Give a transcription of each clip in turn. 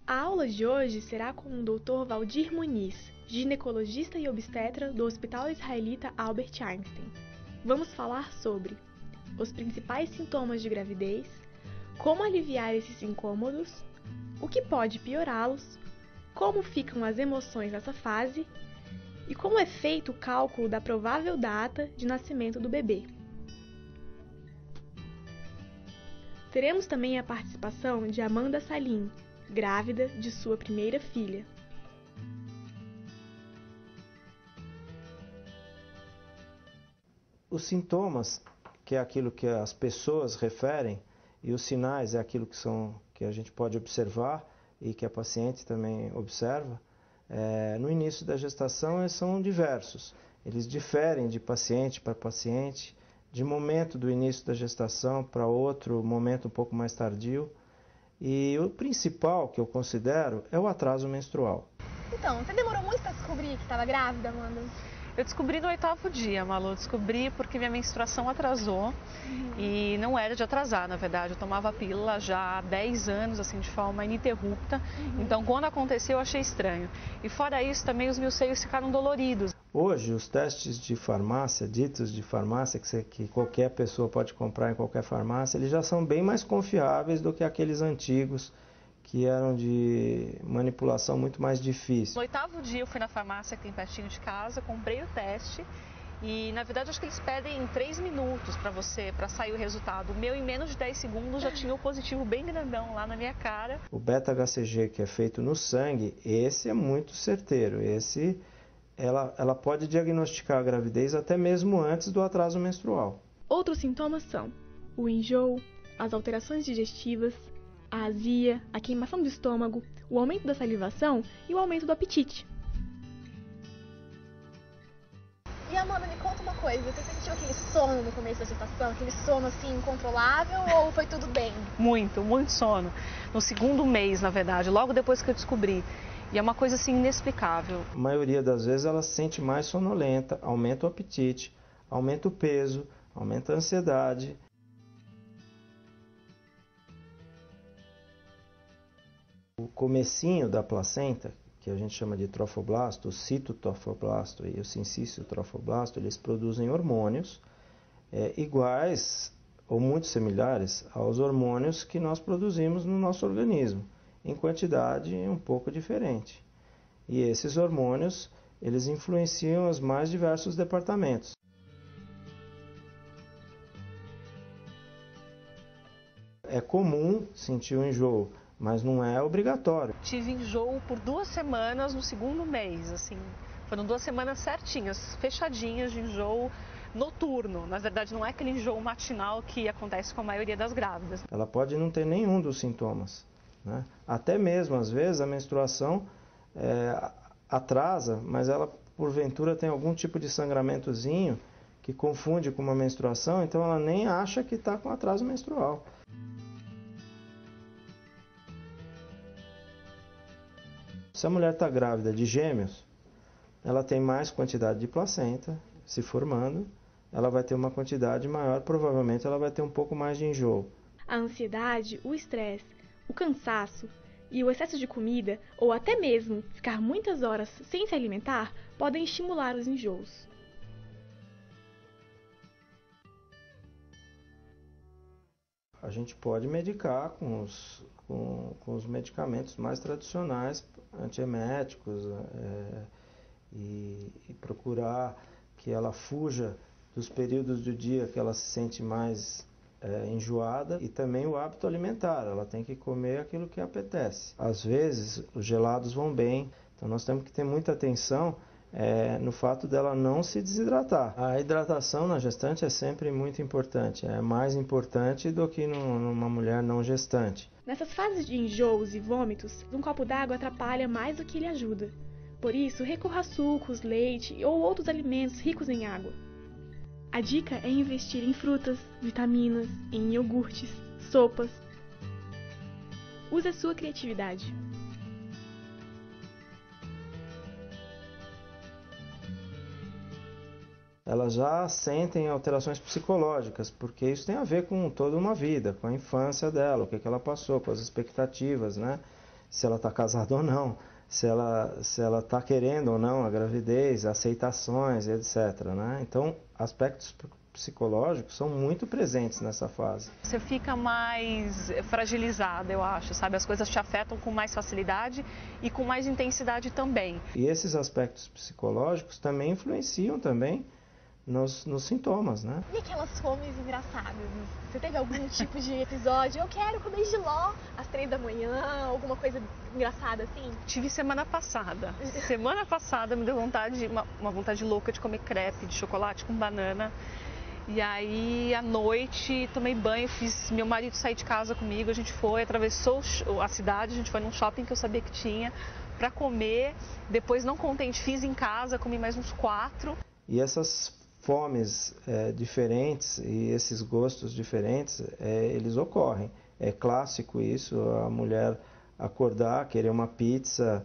A aula de hoje será com o Dr. Valdir Muniz, ginecologista e obstetra do Hospital Israelita Albert Einstein. Vamos falar sobre os principais sintomas de gravidez, como aliviar esses incômodos, o que pode piorá-los, como ficam as emoções nessa fase e como é feito o cálculo da provável data de nascimento do bebê. Teremos também a participação de Amanda Salim, grávida de sua primeira filha. Os sintomas, que é aquilo que as pessoas referem, e os sinais é aquilo que a gente pode observar e que a paciente também observa, no início da gestação eles são diversos. Eles diferem de paciente para paciente, de momento do início da gestação para outro momento um pouco mais tardio. E o principal que eu considero é o atraso menstrual. Então, você demorou muito para descobrir que estava grávida, Amanda? Eu descobri no 8º dia, Malu. Descobri porque minha menstruação atrasou e não era de atrasar, na verdade. Eu tomava a pílula já há 10 anos, assim, de forma ininterrupta. Então, quando aconteceu, eu achei estranho. E fora isso, também os meus seios ficaram doloridos. Hoje, os testes de farmácia, ditos de farmácia, que qualquer pessoa pode comprar em qualquer farmácia, eles já são bem mais confiáveis do que aqueles antigos, que eram de manipulação muito mais difícil. No 8º dia eu fui na farmácia que tem pertinho de casa, comprei o teste e na verdade acho que eles pedem 3 minutos para sair o resultado. O meu em menos de 10 segundos já tinha o positivo bem grandão lá na minha cara. O beta-HCG que é feito no sangue, esse é muito certeiro. Ela pode diagnosticar a gravidez até mesmo antes do atraso menstrual. Outros sintomas são o enjoo, as alterações digestivas, a azia, a queimação do estômago, o aumento da salivação e o aumento do apetite. E Amanda, me conta uma coisa, você sentiu aquele sono no começo da gestação? Aquele sono assim incontrolável ou foi tudo bem? Muito, muito sono. No 2º mês, na verdade, logo depois que eu descobri. E é uma coisa assim inexplicável. A maioria das vezes ela se sente mais sonolenta, aumenta o apetite, aumenta o peso, aumenta a ansiedade. O comecinho da placenta, que a gente chama de trofoblasto, o citotrofoblasto e o sincício trofoblasto, eles produzem hormônios iguais ou muito similares aos hormônios que nós produzimos no nosso organismo, em quantidade um pouco diferente. E esses hormônios, eles influenciam os mais diversos departamentos. É comum sentir o enjoo, mas não é obrigatório. Tive enjoo por 2 semanas no 2º mês, assim. Foram 2 semanas certinhas, fechadinhas de enjoo noturno. Na verdade, não é aquele enjoo matinal que acontece com a maioria das grávidas. Ela pode não ter nenhum dos sintomas, né? Até mesmo, às vezes, a menstruação atrasa, mas ela, porventura, tem algum tipo de sangramentozinho que confunde com uma menstruação, então ela nem acha que está com atraso menstrual. Se a mulher está grávida de gêmeos, ela tem mais quantidade de placenta se formando, ela vai ter uma quantidade maior, provavelmente ela vai ter um pouco mais de enjoo. A ansiedade, o estresse, o cansaço e o excesso de comida, ou até mesmo ficar muitas horas sem se alimentar, podem estimular os enjoos. A gente pode medicar com os medicamentos mais tradicionais, antieméticos, e procurar que ela fuja dos períodos do dia que ela se sente mais enjoada, e também o hábito alimentar, ela tem que comer aquilo que apetece. Às vezes os gelados vão bem, então nós temos que ter muita atenção no fato dela não se desidratar. A hidratação na gestante é sempre muito importante, é mais importante do que numa mulher não gestante. Nessas fases de enjoos e vômitos, um copo d'água atrapalha mais do que ele ajuda. Por isso, recorra a sucos, leite ou outros alimentos ricos em água. A dica é investir em frutas, vitaminas, em iogurtes, sopas. Use a sua criatividade. Elas já sentem alterações psicológicas, porque isso tem a ver com toda uma vida, com a infância dela, o que ela passou, com as expectativas, né? se ela está casada ou não, se ela está querendo ou não a gravidez, aceitações, etc. Né? Então, aspectos psicológicos são muito presentes nessa fase. Você fica mais fragilizada, eu acho, sabe? As coisas te afetam com mais facilidade e com mais intensidade também. E esses aspectos psicológicos também influenciam também nos sintomas, né? E aquelas fomes engraçadas? Você teve algum tipo de episódio? Eu quero comer jiló às 3 da manhã, alguma coisa engraçada assim? Tive semana passada. Semana passada me deu uma vontade louca de comer crepe de chocolate com banana. E aí, à noite, tomei banho, fiz meu marido sair de casa comigo, a gente foi, atravessou a cidade, a gente foi num shopping que eu sabia que tinha para comer. Depois, não contente, fiz em casa, comi mais uns 4. E essas fomes diferentes e esses gostos diferentes, eles ocorrem. É clássico isso, a mulher acordar, querer uma pizza,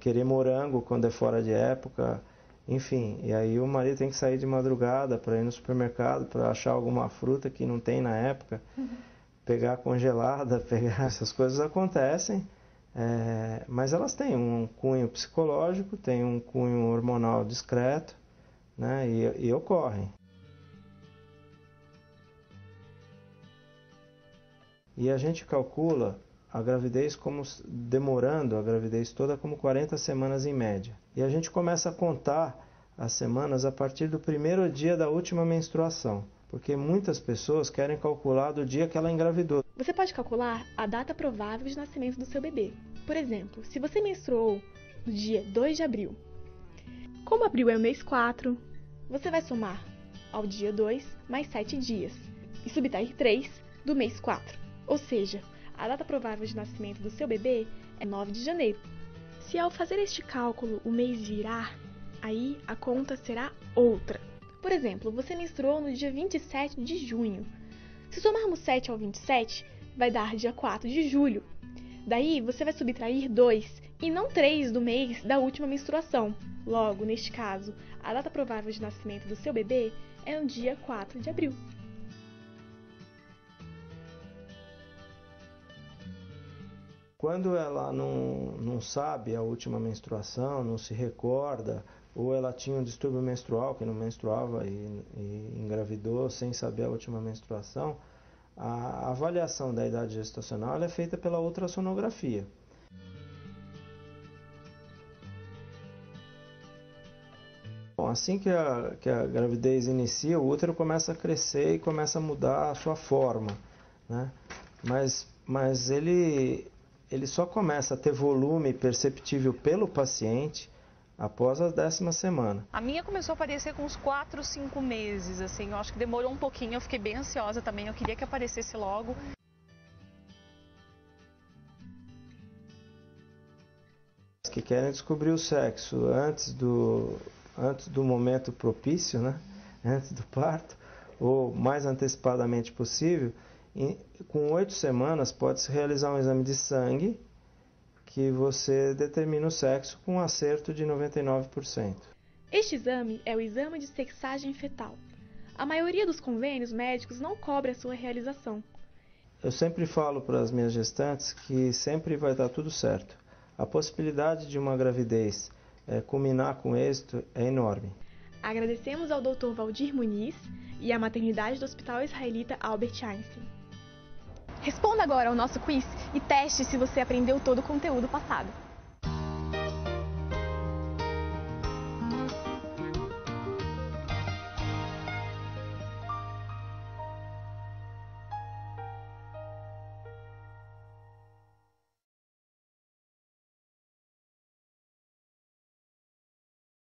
querer morango quando é fora de época. Enfim, e aí o marido tem que sair de madrugada para ir no supermercado para achar alguma fruta que não tem na época, pegar congelada, essas coisas acontecem, mas elas têm um cunho psicológico, têm um cunho hormonal discreto, né, e ocorrem. E a gente calcula a gravidez como demorando a gravidez toda como 40 semanas em média. E a gente começa a contar as semanas a partir do primeiro dia da última menstruação, porque muitas pessoas querem calcular do dia que ela engravidou. Você pode calcular a data provável de nascimento do seu bebê. Por exemplo, se você menstruou no dia 2 de abril, como abril é o mês 4, você vai somar ao dia 2 mais 7 dias e subtrair 3 do mês 4, ou seja, a data provável de nascimento do seu bebê é 9 de janeiro. Se ao fazer este cálculo o mês virar, aí a conta será outra. Por exemplo, você menstruou no dia 27 de junho. Se somarmos 7 ao 27, vai dar dia 4 de julho. Daí você vai subtrair 2 e não 3 do mês da última menstruação. Logo, neste caso, a data provável de nascimento do seu bebê é no dia 4 de abril. Quando ela não sabe a última menstruação, não se recorda, ou ela tinha um distúrbio menstrual, que não menstruava e engravidou sem saber a última menstruação, a avaliação da idade gestacional ela é feita pela ultrassonografia. Bom, assim que a gravidez inicia, o útero começa a crescer e começa a mudar a sua forma, né? Mas ele só começa a ter volume perceptível pelo paciente após a 10ª semana. A minha começou a aparecer com uns 4, 5 meses, assim, eu acho que demorou um pouquinho, eu fiquei bem ansiosa também, eu queria que aparecesse logo. Que querem descobrir o sexo antes do momento propício, né? Antes do parto, ou mais antecipadamente possível, com 8 semanas pode-se realizar um exame de sangue que você determina o sexo com um acerto de 99%. Este exame é o exame de sexagem fetal. A maioria dos convênios médicos não cobre a sua realização. Eu sempre falo para as minhas gestantes que sempre vai dar tudo certo. A possibilidade de uma gravidez culminar com êxito é enorme. Agradecemos ao Dr. Valdir Muniz e à maternidade do Hospital Israelita Albert Einstein. Responda agora ao nosso quiz e teste se você aprendeu todo o conteúdo passado.